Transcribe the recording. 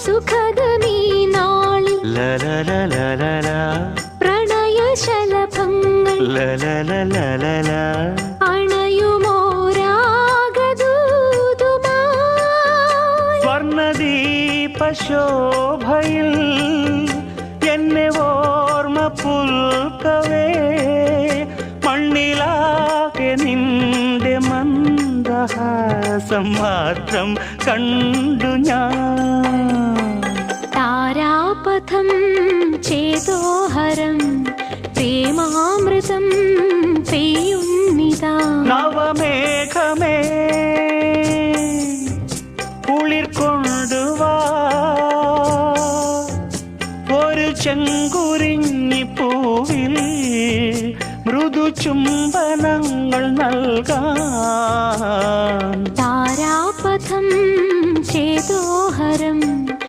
സുഖദമീ നാളിൽ പ്രണയശലഭങ്ങൾ അണയുമോരാഗദൂതുമായി സ്വർണദീപശോഭയിൽ എന്നെ ഓർമ്മ പുൽക്കവേ മണ്ണിലാകെ നിന്റെ മന്ദഹാസം മാത്രം കണ്ടു ഞാൻ. താരാപഥം ചേതോഹരം പ്രേമാമൃതം പെയ്യുന്നിതാ. നവമേഘമേ കുളിർ കൊണ്ടുവാ ഒരു ചെങ്കുരിഞ്ഞി പൂവിൽ മൃദു ചുംബനങ്ങൾ നൽകാൻ.